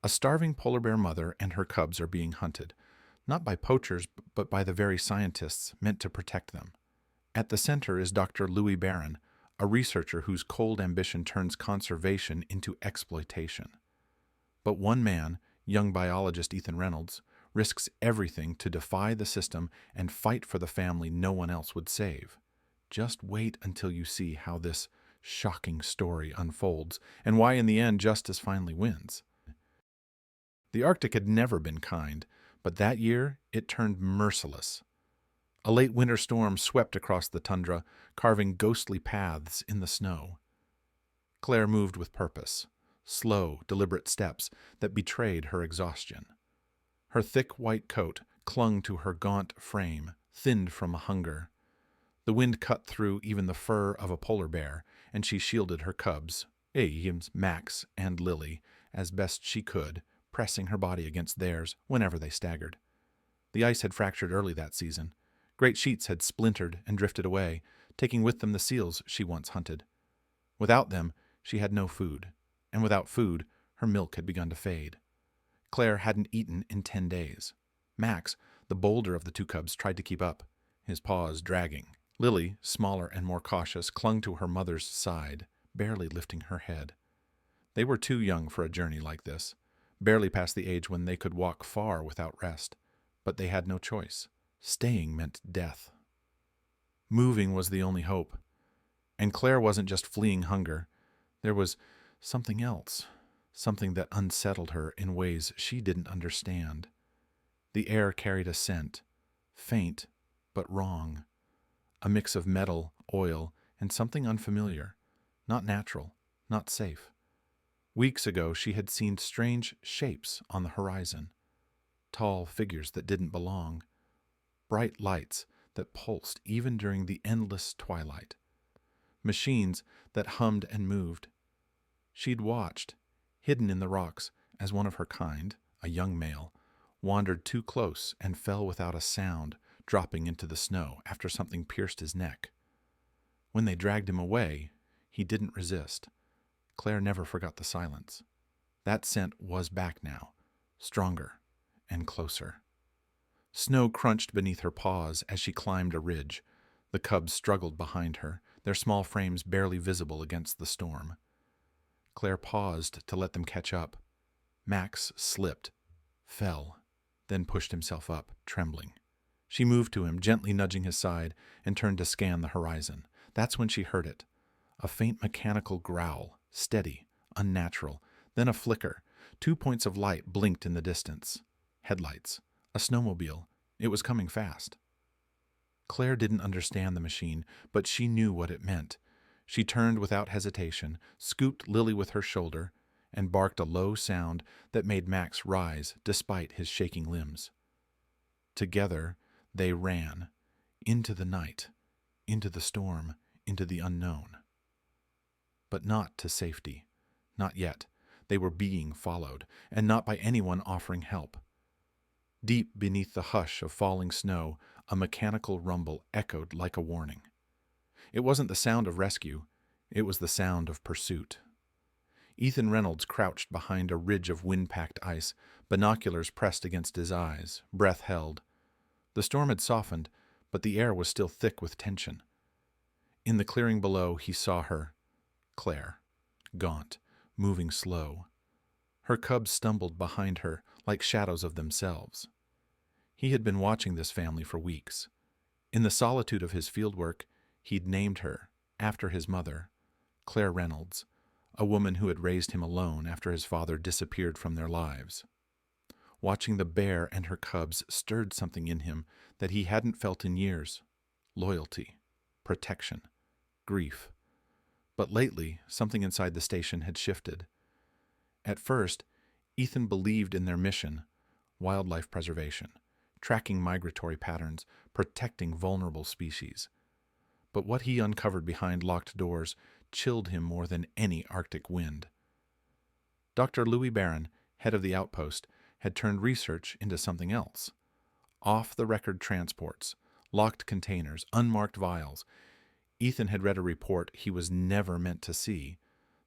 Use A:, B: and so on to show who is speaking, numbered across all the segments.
A: A starving polar bear mother and her cubs are being hunted, not by poachers, but by the very scientists meant to protect them. At the center is Dr. Louis Barron, a researcher whose cold ambition turns conservation into exploitation. But one man, young biologist Ethan Reynolds, risks everything to defy the system and fight for the family no one else would save. Just wait until you see how this shocking story unfolds and why in the end justice finally wins. The Arctic had never been kind, but that year it turned merciless. A late winter storm swept across the tundra, carving ghostly paths in the snow. Claire moved with purpose, slow, deliberate steps that betrayed her exhaustion. Her thick white coat clung to her gaunt frame, thinned from hunger. The wind cut through even the fur of a polar bear, and she shielded her cubs, Ames, Max, and Lily, as best she could, pressing her body against theirs whenever they staggered. The ice had fractured early that season. Great sheets had splintered and drifted away, taking with them the seals she once hunted. Without them, she had no food, and without food, her milk had begun to fade. Claire hadn't eaten in 10 days. Max, the bolder of the two cubs, tried to keep up, his paws dragging. Lily, smaller and more cautious, clung to her mother's side, barely lifting her head. They were too young for a journey like this, barely past the age when they could walk far without rest, but they had no choice. Staying meant death. Moving was the only hope. And Claire wasn't just fleeing hunger. There was something else, something that unsettled her in ways she didn't understand. The air carried a scent, faint but wrong, a mix of metal, oil, and something unfamiliar, not natural, not safe. Weeks ago she had seen strange shapes on the horizon, tall figures that didn't belong, bright lights that pulsed even during the endless twilight, machines that hummed and moved. She'd watched, hidden in the rocks, as one of her kind, a young male, wandered too close and fell without a sound, dropping into the snow after something pierced his neck. When they dragged him away, he didn't resist. Claire never forgot the silence. That scent was back now, stronger and closer. Snow crunched beneath her paws as she climbed a ridge. The cubs struggled behind her, their small frames barely visible against the storm. Claire paused to let them catch up. Max slipped, fell, then pushed himself up, trembling. She moved to him, gently nudging his side, and turned to scan the horizon. That's when she heard it. A faint mechanical growl, steady, unnatural, then a flicker. 2 points of light blinked in the distance. Headlights. A snowmobile. It was coming fast. Claire didn't understand the machine, but she knew what it meant. She turned without hesitation, scooped Lily with her shoulder, and barked a low sound that made Max rise despite his shaking limbs. Together, they ran, into the night, into the storm, into the unknown. But not to safety. Not yet. They were being followed, and not by anyone offering help. Deep beneath the hush of falling snow, a mechanical rumble echoed like a warning. It wasn't the sound of rescue, it was the sound of pursuit. Ethan Reynolds crouched behind a ridge of wind-packed ice, binoculars pressed against his eyes, breath held. The storm had softened, but the air was still thick with tension. In the clearing below, he saw her, Claire, gaunt, moving slow. Her cubs stumbled behind her like shadows of themselves. He had been watching this family for weeks. In the solitude of his fieldwork, he'd named her, after his mother, Claire Reynolds, a woman who had raised him alone after his father disappeared from their lives. Watching the bear and her cubs stirred something in him that he hadn't felt in years. Loyalty, protection, grief. But lately, something inside the station had shifted. At first, Ethan believed in their mission, wildlife preservation, tracking migratory patterns, protecting vulnerable species. But what he uncovered behind locked doors chilled him more than any Arctic wind. Dr. Louis Barron, head of the outpost, had turned research into something else. Off-the-record transports, locked containers, unmarked vials. Ethan had read a report he was never meant to see.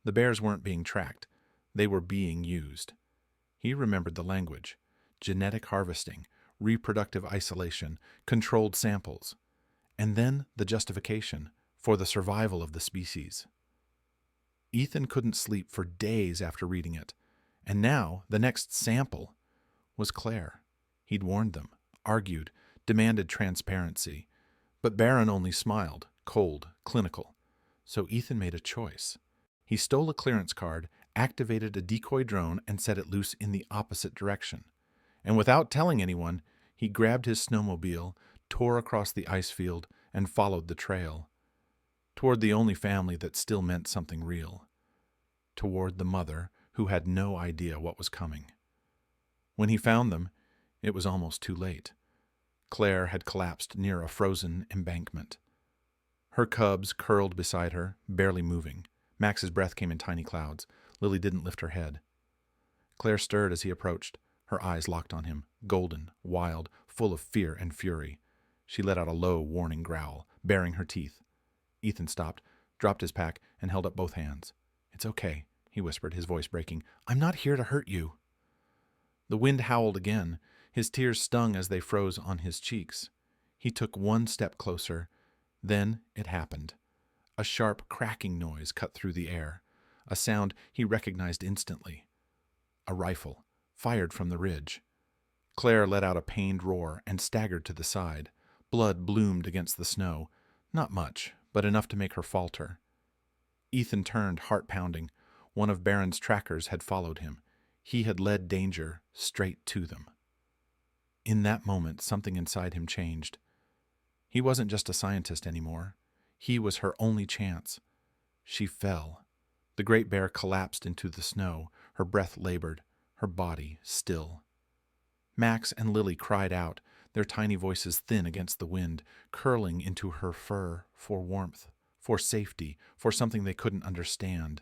A: The bears weren't being tracked. They were being used. He remembered the language: genetic harvesting, reproductive isolation, controlled samples, and then the justification for the survival of the species. Ethan couldn't sleep for days after reading it, and now the next sample was Claire. He'd warned them, argued, demanded transparency, but Barron only smiled, cold, clinical. So Ethan made a choice. He stole a clearance card, activated a decoy drone, and set it loose in the opposite direction. And without telling anyone, he grabbed his snowmobile, tore across the ice field, and followed the trail. Toward the only family that still meant something real. Toward the mother who had no idea what was coming. When he found them, it was almost too late. Claire had collapsed near a frozen embankment. Her cubs curled beside her, barely moving. Max's breath came in tiny clouds. Lily didn't lift her head. Claire stirred as he approached, her eyes locked on him, golden, wild, full of fear and fury. She let out a low, warning growl, baring her teeth. Ethan stopped, dropped his pack, and held up both hands. "It's okay," he whispered, his voice breaking. "I'm not here to hurt you." The wind howled again. His tears stung as they froze on his cheeks. He took one step closer. Then it happened. A sharp cracking noise cut through the air, a sound he recognized instantly. A rifle, fired from the ridge. Claire let out a pained roar and staggered to the side. Blood bloomed against the snow. Not much, but enough to make her falter. Ethan turned, heart-pounding. One of Barron's trackers had followed him. He had led danger straight to them. In that moment, something inside him changed. He wasn't just a scientist anymore. He was her only chance. She fell. The great bear collapsed into the snow, her breath labored, her body still. Max and Lily cried out, their tiny voices thin against the wind, curling into her fur for warmth, for safety, for something they couldn't understand,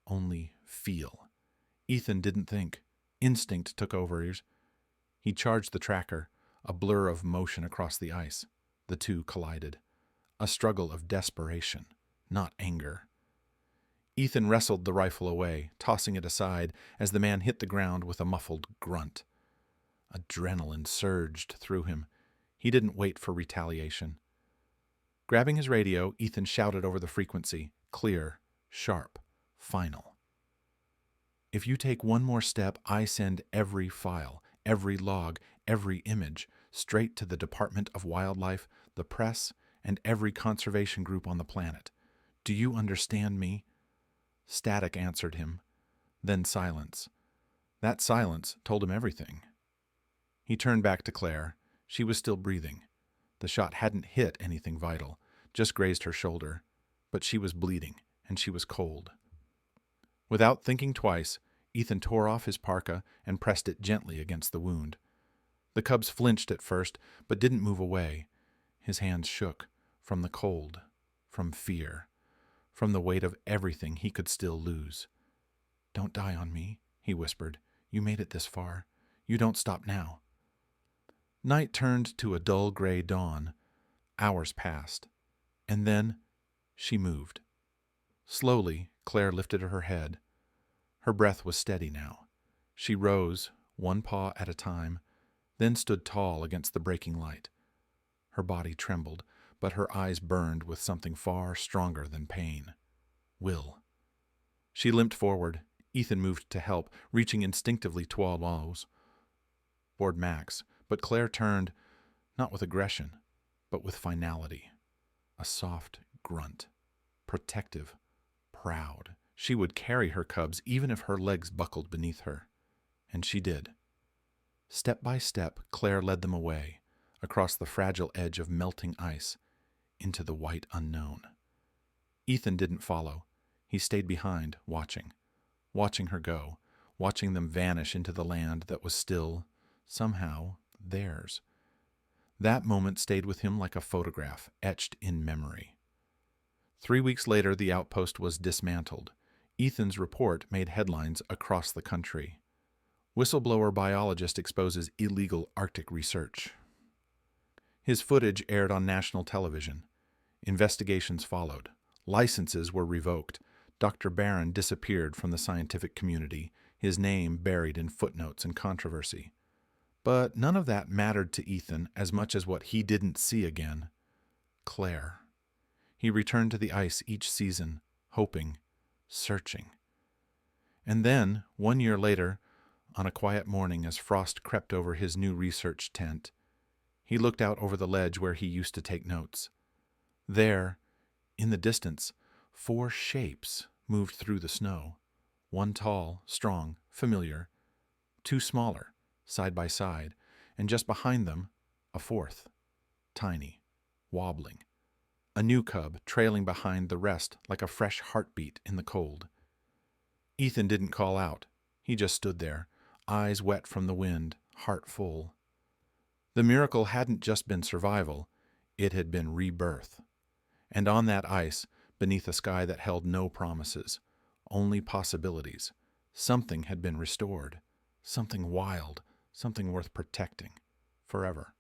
A: only feel. Ethan didn't think. Instinct took over. He charged the tracker, a blur of motion across the ice. The two collided. A struggle of desperation, not anger. Ethan wrestled the rifle away, tossing it aside as the man hit the ground with a muffled grunt. Adrenaline surged through him. He didn't wait for retaliation. Grabbing his radio, Ethan shouted over the frequency, clear, sharp, final. "If you take one more step, I send every file, every log, every image, straight to the Department of Wildlife, the press, and every conservation group on the planet. Do you understand me?" Static answered him, then silence. That silence told him everything. He turned back to Claire. She was still breathing. The shot hadn't hit anything vital, just grazed her shoulder, but she was bleeding, and she was cold. Without thinking twice, Ethan tore off his parka and pressed it gently against the wound. The cubs flinched at first, but didn't move away. His hands shook, from the cold, from fear, from the weight of everything he could still lose. "Don't die on me," he whispered. "You made it this far. You don't stop now." Night turned to a dull gray dawn. Hours passed. And then she moved. Slowly, Claire lifted her head. Her breath was steady now. She rose, one paw at a time, then stood tall against the breaking light. Her body trembled, but her eyes burned with something far stronger than pain. Will. She limped forward. Ethan moved to help, reaching instinctively toward Max, but Claire turned, not with aggression, but with finality. A soft grunt. Protective. Proud. She would carry her cubs even if her legs buckled beneath her. And she did. Step by step, Claire led them away, across the fragile edge of melting ice, into the white unknown. Ethan didn't follow. He stayed behind, watching her go, watching them vanish into the land that was still, somehow, theirs. That moment stayed with him like a photograph, etched in memory. 3 weeks later, the outpost was dismantled. Ethan's report made headlines across the country. Whistleblower biologist exposes illegal Arctic research. His footage aired on national television. Investigations followed. Licenses were revoked. Dr. Barron disappeared from the scientific community, his name buried in footnotes and controversy. But none of that mattered to Ethan as much as what he didn't see again: Claire. He returned to the ice each season, hoping, searching. And then, 1 year later, on a quiet morning as frost crept over his new research tent, he looked out over the ledge where he used to take notes. There, in the distance, 4 shapes moved through the snow. 1 tall, strong, familiar, 2 smaller, side by side, and just behind them, a 4th, tiny, wobbling. A new cub trailing behind the rest like a fresh heartbeat in the cold. Ethan didn't call out. He just stood there, eyes wet from the wind, heart full. The miracle hadn't just been survival, it had been rebirth. And on that ice, beneath a sky that held no promises, only possibilities, something had been restored, something wild, something worth protecting, forever.